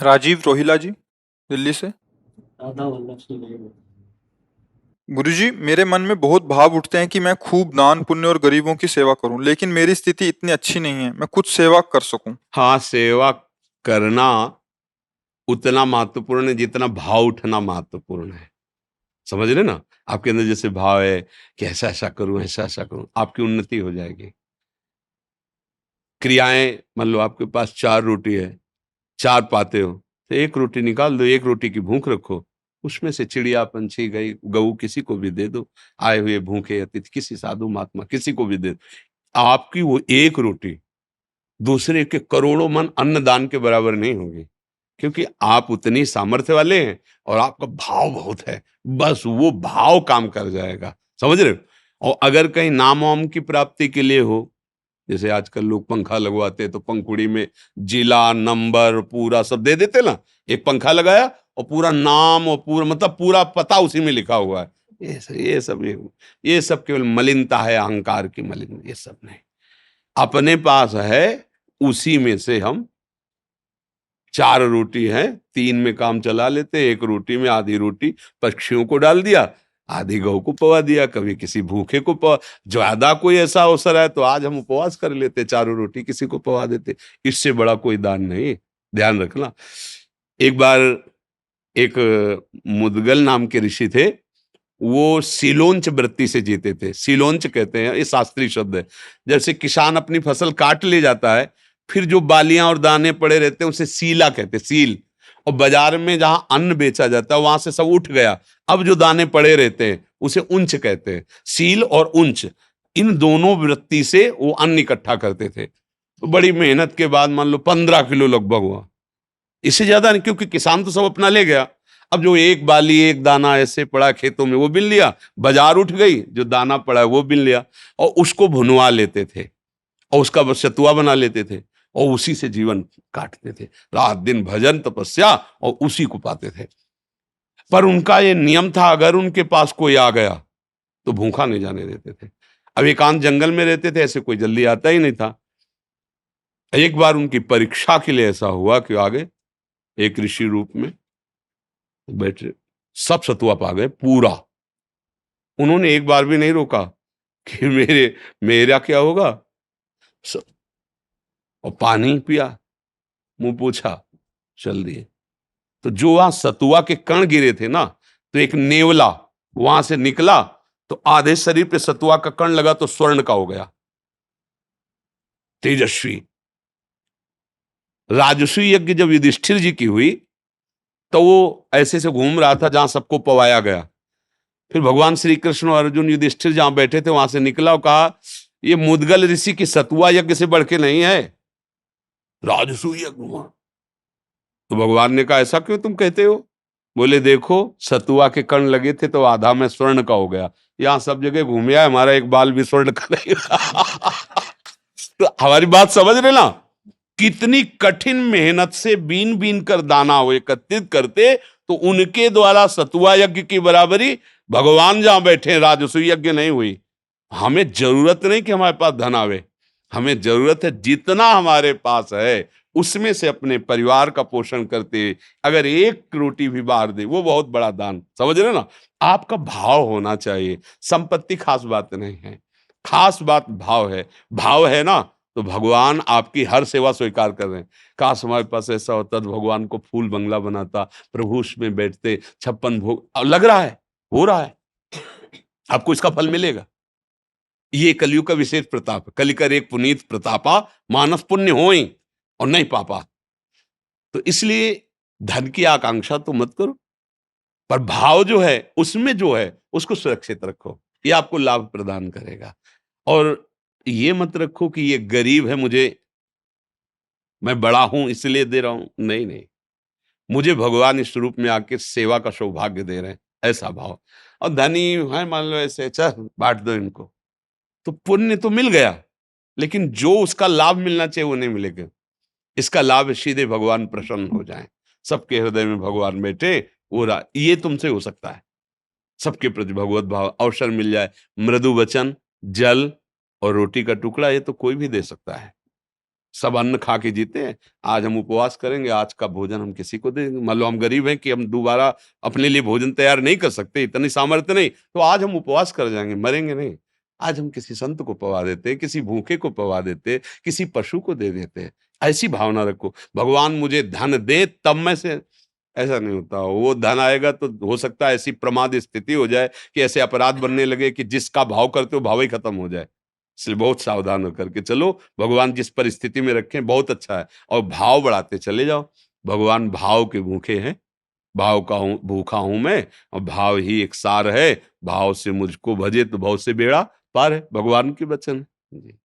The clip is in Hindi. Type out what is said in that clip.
राजीव रोहिला जी, दिल्ली से। राधा वल्लभ से नहीं बोल। गुरुजी, मेरे मन में बहुत भाव उठते हैं कि मैं खूब दान पुण्य और गरीबों की सेवा करूं, लेकिन मेरी स्थिति इतनी अच्छी नहीं है मैं कुछ सेवा कर सकूं। हाँ, सेवा करना उतना महत्वपूर्ण है जितना भाव उठना महत्वपूर्ण है। समझ रहे ना? आपके अंदर जैसे भाव है कि ऐसा ऐसा करूं, ऐसा ऐसा करूं, आपकी उन्नति हो जाएगी। क्रियाएं, मान लो आपके पास 4 रोटी है, 4 पाते हो, तो 1 रोटी निकाल दो, 1 रोटी की भूख रखो। उसमें से चिड़िया, पंछी, गई गऊ किसी को भी दे दो। आए हुए भूखे अतिथि, किसी साधु महात्मा किसी को भी दे दो। आपकी वो 1 रोटी दूसरे के करोड़ों मन अन्नदान के बराबर नहीं होगी, क्योंकि आप उतनी सामर्थ्य वाले हैं और आपका भाव बहुत है। बस वो भाव काम कर जाएगा। समझ रहे हो? और अगर कहीं नाम वाम की प्राप्ति के लिए हो, जैसे आजकल लोग पंखा लगवाते हैं, तो पंखुड़ी में जिला नंबर पूरा सब दे देते ना। एक पंखा लगाया और पूरा नाम और पूरा मतलब पूरा पता उसी में लिखा हुआ है। ये सब केवल मलिनता है, अहंकार की मलिन। ये सब नहीं, अपने पास है, उसी में से हम 4 रोटी है, 3 में काम चला लेते, 1 रोटी में आधी रोटी पक्षियों को डाल दिया, आधी गौ को पवा दिया, कभी किसी भूखे को पवा। ज्यादा कोई ऐसा अवसर है तो आज हम उपवास कर लेते, 4 रोटी किसी को पवा देते। इससे बड़ा कोई दान नहीं। ध्यान रखना। एक बार एक मुदगल नाम के ऋषि थे, वो सीलोंच वृत्ति से जीते थे। सीलोंच कहते हैं, ये शास्त्रीय शब्द है। जैसे किसान अपनी फसल काट ले जाता है, फिर जो बालियां और दाने पड़े रहते हैं उसे सीला कहते हैं, सील। और बाजार में जहां अन्न बेचा जाता है वहां से सब उठ गया, अब जो दाने पड़े रहते हैं उसे उंच कहते हैं। सील और उंच, इन दोनों वृत्ति से वो अन्न इकट्ठा करते थे। तो बड़ी मेहनत के बाद मान लो 15 किलो लगभग हुआ, इससे ज्यादा नहीं, क्योंकि किसान तो सब अपना ले गया। अब जो एक बाली एक दाना ऐसे पड़ा खेतों में वो बिन लिया, बाजार उठ गई, जो दाना पड़ा है वो बिन लिया, और उसको भुनवा लेते थे और उसका बस सतुआ बना लेते थे और उसी से जीवन काटते थे। रात दिन भजन तपस्या और उसी को पाते थे। पर उनका ये नियम था, अगर उनके पास कोई आ गया तो भूखा नहीं जाने देते थे। अब एकांत जंगल में रहते थे, ऐसे कोई जल्दी आता ही नहीं था। एक बार उनकी परीक्षा के लिए ऐसा हुआ कि आगे एक ऋषि रूप में बैठे, सब सतुआ पा गए पूरा। उन्होंने एक बार भी नहीं रोका कि मेरा क्या होगा। स- और पानी पिया, मुंह पूछा, चल दिए। तो जो वहां सतुआ के कण गिरे थे ना, तो एक नेवला वहां से निकला, तो आधे शरीर पे सतुआ का कण लगा तो स्वर्ण का हो गया, तेजस्वी। राजस्वी यज्ञ जब युधिष्ठिर जी की हुई, तो वो ऐसे से घूम रहा था जहां सबको पवाया गया। फिर भगवान श्री कृष्ण और अर्जुन युधिष्ठिर जहां बैठे थे वहां से निकला और कहा, ये मुदगल ऋषि की सतुआ यज्ञ से बढ़ के नहीं है, राजसूय यज्ञ हुआ। तो भगवान ने कहा, ऐसा क्यों तुम कहते हो? बोले, देखो सतुआ के कण लगे थे तो आधा में स्वर्ण का हो गया, यहाँ सब जगह घूम आया, हमारा एक बाल भी स्वर्ण का नहीं रहा। तो हमारी बात समझ रहे ना? कितनी कठिन मेहनत से बीन बीन कर दाना वो एकत्रित करते, तो उनके द्वारा सतुआ यज्ञ की बराबरी भगवान जहां बैठे राजसूय यज्ञ नहीं हुई। हमें जरूरत नहीं कि हमारे पास धन आवे, हमें जरूरत है जितना हमारे पास है उसमें से अपने परिवार का पोषण करते, अगर 1 रोटी भी बाहर दे, वो बहुत बड़ा दान। समझ रहे ना? आपका भाव होना चाहिए। संपत्ति खास बात नहीं है, खास बात भाव है। भाव है ना, तो भगवान आपकी हर सेवा स्वीकार कर रहे हैं। काश हमारे पास ऐसा होता तो भगवान को फूल बंगला बनाता, प्रभु उसमें बैठते, 56 भोग। अब लग रहा है, हो रहा है, आपको इसका फल मिलेगा। ये कलयुग का विशेष प्रताप है। कलिकर एक पुनीत प्रतापा, मानस पुण्य होई और नहीं पापा। तो इसलिए धन की आकांक्षा तो मत करो, पर भाव जो है उसमें जो है उसको सुरक्षित रखो, ये आपको लाभ प्रदान करेगा। और ये मत रखो कि ये गरीब है, मुझे, मैं बड़ा हूं इसलिए दे रहा हूं। नहीं नहीं, मुझे भगवान इस रूप में आके सेवा का सौभाग्य दे रहे हैं, ऐसा भाव। और धनी है मान लो ऐसे, चल बांट दो इनको, तो पुण्य तो मिल गया, लेकिन जो उसका लाभ मिलना चाहिए वो नहीं मिलेगा। इसका लाभ सीधे भगवान प्रसन्न हो जाए, सबके हृदय में भगवान बैठे, ये तुमसे हो सकता है। सबके प्रति भगवत भाव, अवसर मिल जाए, मृदु वचन, जल और रोटी का टुकड़ा, ये तो कोई भी दे सकता है। सब अन्न खा के जीते हैं। आज हम उपवास करेंगे, आज का भोजन हम किसी को दे देंगे। मान लो हम गरीब हैं कि हम दोबारा अपने लिए भोजन तैयार नहीं कर सकते, इतनी सामर्थ्य नहीं, तो आज हम उपवास कर जाएंगे, मरेंगे नहीं। आज हम किसी संत को पवा देते, किसी भूखे को पवा देते, किसी पशु को दे देते। ऐसी भावना रखो, भगवान मुझे धन दे तब मैं से, ऐसा नहीं होता। वो धन आएगा तो हो सकता है ऐसी प्रमाद स्थिति हो जाए कि ऐसे अपराध बनने लगे कि जिसका भाव करते हो भाव ही खत्म हो जाए। इसलिए बहुत सावधान होकर के चलो, भगवान जिस परिस्थिति में रखें बहुत अच्छा है, और भाव बढ़ाते चले जाओ। भगवान भाव के भूखे हैं, भाव का हूँ भूखा हूं मैं, और भाव ही एक सार है। भाव से मुझको भजे तो भाव से बेड़ा पार है, भगवान के वचन है। जी।